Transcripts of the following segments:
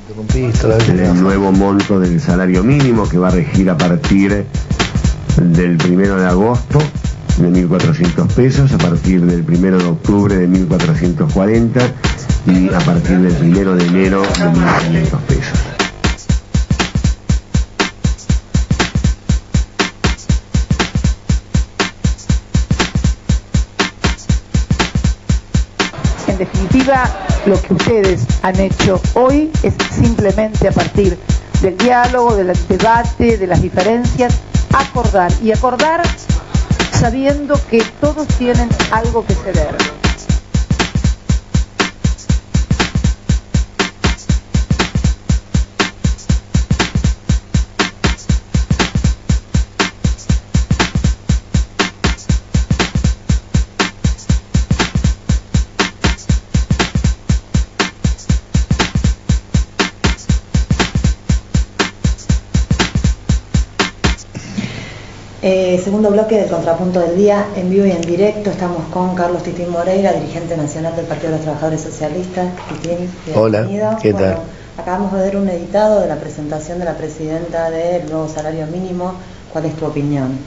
el nuevo monto del salario mínimo que va a regir a partir del 1 de agosto de 1.400 pesos, a partir del 1 de octubre de 1.440 y a partir del 1 de enero de 1.500 pesos. En definitiva, lo que ustedes han hecho hoy es simplemente a partir del diálogo, del debate, de las diferencias, acordar y acordar sabiendo que todos tienen algo que ceder. Segundo bloque del Contrapunto del Día, en vivo y en directo. Estamos con Carlos Titín Moreira, dirigente nacional del Partido de los Trabajadores Socialistas. Titín, bienvenido. Hola, ¿qué tal? Acabamos de ver un editado de la presentación de la presidenta del nuevo salario mínimo. ¿Cuál es tu opinión?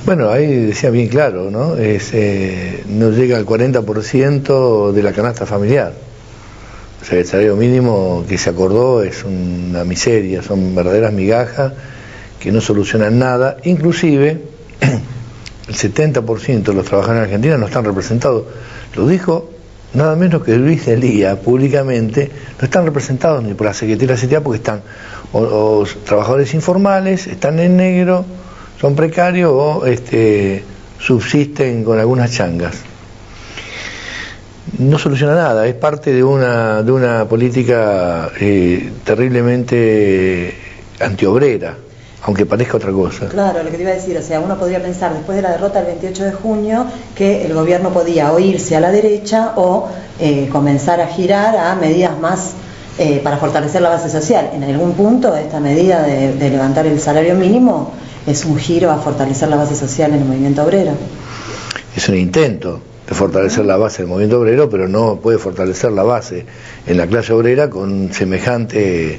Bueno, ahí decía bien claro, ¿no? No llega al 40% de la canasta familiar. O sea, el salario mínimo que se acordó es una miseria, son verdaderas migajas que no solucionan nada. Inclusive el 70% de los trabajadores en Argentina no están representados. Lo dijo nada menos que Luis Delía públicamente. No están representados ni por la Secretaría de la CTA porque están o trabajadores informales, están en negro, son precarios o subsisten con algunas changas. No soluciona nada, es parte de una política terriblemente antiobrera, aunque parezca otra cosa. Claro, lo que te iba a decir, o sea, uno podría pensar después de la derrota del 28 de junio que el gobierno podía o irse a la derecha o comenzar a girar a medidas más para fortalecer la base social. En algún punto esta medida de levantar el salario mínimo es un giro a fortalecer la base social en el movimiento obrero. Es un intento de fortalecer la base del movimiento obrero, pero no puede fortalecer la base en la clase obrera con semejante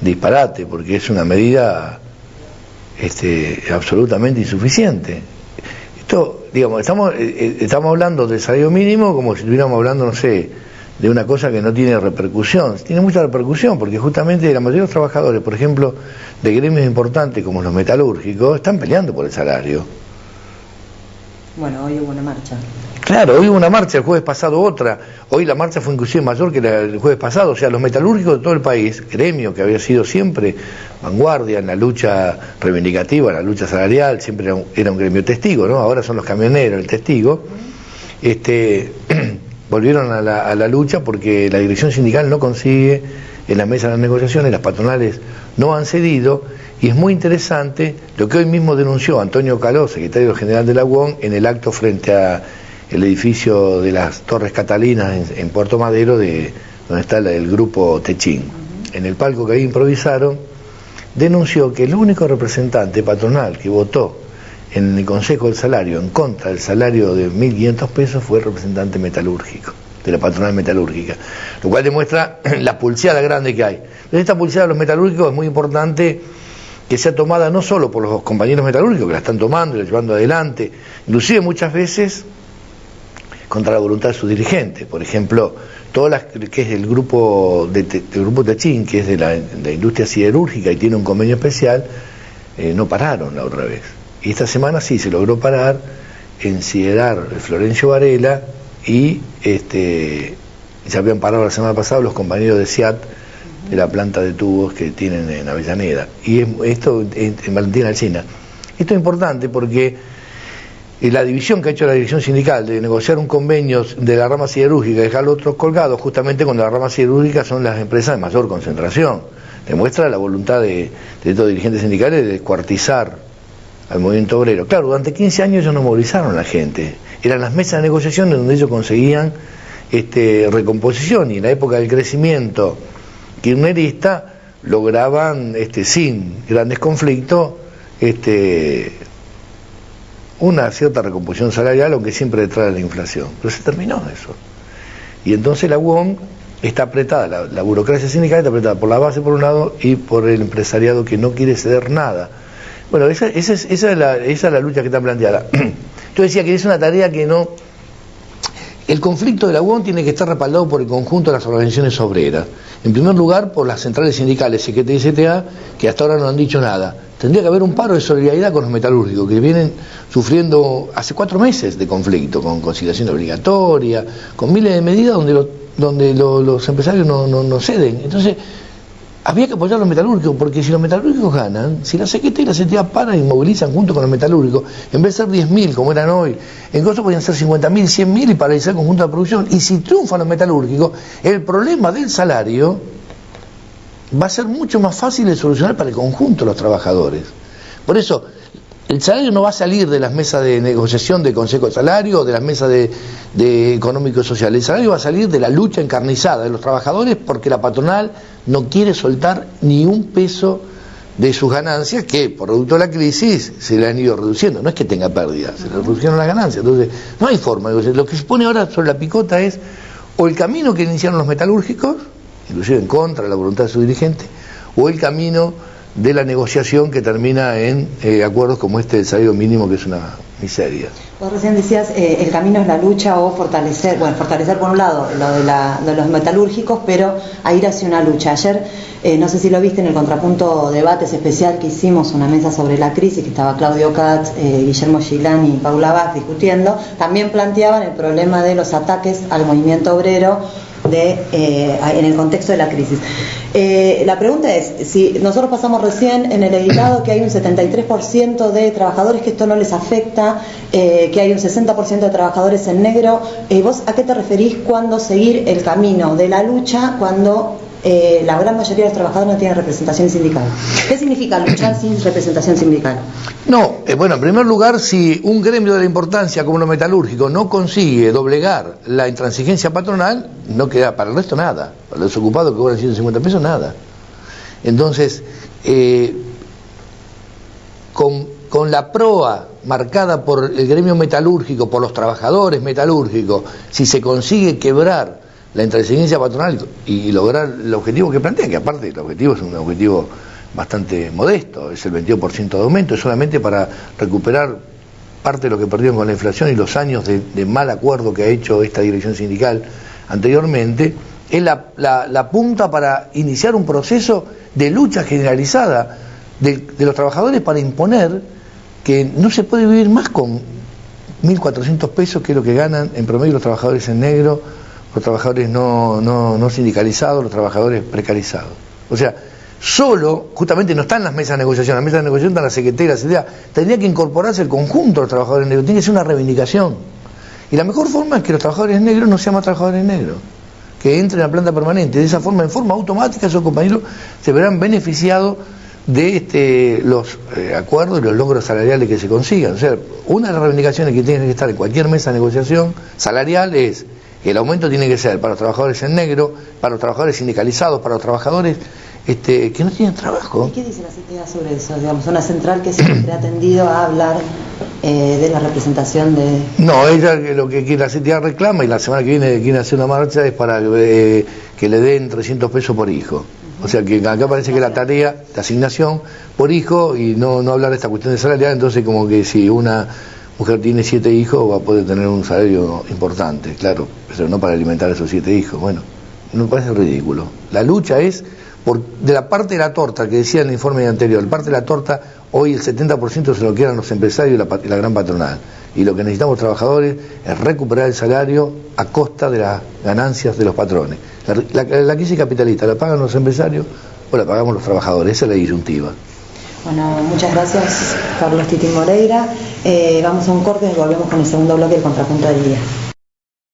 disparate, porque es una medida absolutamente insuficiente. Esto, digamos, estamos hablando del salario mínimo como si estuviéramos hablando, no sé, de una cosa que no tiene repercusión. Tiene mucha repercusión porque justamente la mayoría de los trabajadores, por ejemplo, de gremios importantes como los metalúrgicos, están peleando por el salario. Bueno, hoy hubo una marcha. Claro, hoy hubo una marcha, el jueves pasado otra. Hoy la marcha fue inclusive mayor que el jueves pasado. O sea, los metalúrgicos de todo el país, gremio que había sido siempre vanguardia en la lucha reivindicativa, en la lucha salarial, siempre era un gremio testigo, ¿no? Ahora son los camioneros el testigo. Volvieron a la lucha porque la dirección sindical no consigue en la mesa de las negociaciones, las patronales no han cedido. Y es muy interesante lo que hoy mismo denunció Antonio Caló, secretario general de la UON, en el acto frente a el edificio de las Torres Catalinas en Puerto Madero, donde está el grupo Techín. En el palco que ahí improvisaron, denunció que el único representante patronal que votó en el Consejo del Salario en contra del salario de 1.500 pesos fue el representante metalúrgico, de la patronal metalúrgica, lo cual demuestra la pulseada grande que hay. Entonces, esta pulseada de los metalúrgicos es muy importante que sea tomada no solo por los compañeros metalúrgicos que la están tomando y la llevando adelante, inclusive muchas veces contra la voluntad de sus dirigentes. Por ejemplo, que es del grupo Techín, que es de la industria siderúrgica y tiene un convenio especial, no pararon la otra vez. Y esta semana sí se logró parar en Siderar Florencio Varela y ya habían parado la semana pasada los compañeros de SIAT, de la planta de tubos que tienen en Avellaneda, y esto en Valentina Alsina. Esto es importante porque la división que ha hecho la dirección sindical de negociar un convenio de la rama siderúrgica y dejar los otros colgados, justamente cuando la rama siderúrgica son las empresas de mayor concentración, demuestra la voluntad de estos dirigentes sindicales de descuartizar al movimiento obrero. Claro, durante 15 años ellos no movilizaron a la gente, eran las mesas de negociación donde ellos conseguían recomposición, y en la época del crecimiento kirchnerista lograban sin grandes conflictos una cierta recomposición salarial, aunque siempre detrás de la inflación, pero se terminó eso. Y entonces la UOM está apretada, la burocracia sindical está apretada por la base por un lado y por el empresariado que no quiere ceder nada. Bueno, esa es la lucha que está planteada. Yo decía que es una tarea que no... El conflicto de la UON tiene que estar respaldado por el conjunto de las organizaciones obreras. En primer lugar, por las centrales sindicales, CGT y CTA, que hasta ahora no han dicho nada. Tendría que haber un paro de solidaridad con los metalúrgicos, que vienen sufriendo hace 4 meses de conflicto, con conciliación obligatoria, con miles de medidas donde los empresarios no ceden. Entonces, había que apoyar a los metalúrgicos, porque si los metalúrgicos ganan, si la CGT y la CTA paran y movilizan junto con los metalúrgicos, en vez de ser 10.000 como eran hoy, en costo podían ser 50.000, 100.000 y paralizar el conjunto de producción. Y si triunfan los metalúrgicos, el problema del salario va a ser mucho más fácil de solucionar para el conjunto de los trabajadores. Por eso, el salario no va a salir de las mesas de negociación de Consejo de Salario o de las mesas de económico y social. El salario va a salir de la lucha encarnizada de los trabajadores, porque la patronal no quiere soltar ni un peso de sus ganancias, que por producto de la crisis se le han ido reduciendo. No es que tenga pérdidas, se le reducieron las ganancias. Entonces, no hay forma. Lo que se pone ahora sobre la picota es o el camino que iniciaron los metalúrgicos, inclusive en contra de la voluntad de su dirigente, o el camino de la negociación que termina en acuerdos como este del salario mínimo, que es una miseria. Vos recién decías, el camino es la lucha o fortalecer por un lado lo de los metalúrgicos, pero a ir hacia una lucha. Ayer, no sé si lo viste en el Contrapunto Debates especial que hicimos, una mesa sobre la crisis, que estaba Claudio Katz, Guillermo Gilán y Paula Bach discutiendo, también planteaban el problema de los ataques al movimiento obrero en el contexto de la crisis. La pregunta es, si nosotros pasamos recién en el editado que hay un 73% de trabajadores que esto no les afecta, que hay un 60% de trabajadores en negro, ¿vos a qué te referís cuando seguir el camino de la lucha cuando la gran mayoría de los trabajadores no tienen representación sindical? ¿Qué significa luchar sin representación sindical? No, bueno, en primer lugar, si un gremio de la importancia como los metalúrgicos no consigue doblegar la intransigencia patronal, no queda para el resto nada. Para los ocupados que cobran 150 pesos, nada. Entonces, con la proa marcada por el gremio metalúrgico, por los trabajadores metalúrgicos, si se consigue quebrar la intransigencia patronal y lograr el objetivo que plantean, que aparte el objetivo es un objetivo bastante modesto, es el 22% de aumento, es solamente para recuperar parte de lo que perdieron con la inflación y los años de mal acuerdo que ha hecho esta dirección sindical anteriormente, es la punta para iniciar un proceso de lucha generalizada de los trabajadores para imponer que no se puede vivir más con 1.400 pesos, que es lo que ganan en promedio los trabajadores en negro, los trabajadores no sindicalizados, los trabajadores precarizados. O sea, solo, justamente no están las mesas de negociación, las mesas de negociación están la CGT y la CTA, tendría que incorporarse el conjunto de los trabajadores negros, tiene que ser una reivindicación. Y la mejor forma es que los trabajadores negros no sean más trabajadores negros, que entren a planta permanente. De esa forma, en forma automática, esos compañeros se verán beneficiados de los acuerdos y los logros salariales que se consigan. O sea, una de las reivindicaciones que tiene que estar en cualquier mesa de negociación salarial es que el aumento tiene que ser para los trabajadores en negro, para los trabajadores sindicalizados, para los trabajadores que no tienen trabajo. ¿Y qué dice la CTA sobre eso? Digamos, una central que siempre ha tendido a hablar de la representación de... No, ella lo que la CTA reclama, y la semana que viene quiere hacer una marcha, es para que le den 300 pesos por hijo. O sea que acá parece que la tarea de asignación por hijo, y no hablar de esta cuestión de salarial, entonces como que si una mujer tiene 7 hijos va a poder tener un salario importante, claro, pero no para alimentar a esos 7 hijos. Bueno, me parece ridículo. La lucha es de la parte de la torta, que decía en el informe anterior, la parte de la torta, hoy el 70% se lo quedan los empresarios y la gran patronal. Y lo que necesitamos los trabajadores es recuperar el salario a costa de las ganancias de los patrones. La crisis capitalista, ¿la pagan los empresarios o la pagamos los trabajadores? Esa es la disyuntiva. Bueno, muchas gracias, Carlos Titín Moreira. Vamos a un corte y volvemos con el segundo bloque del Contrapunto del Día.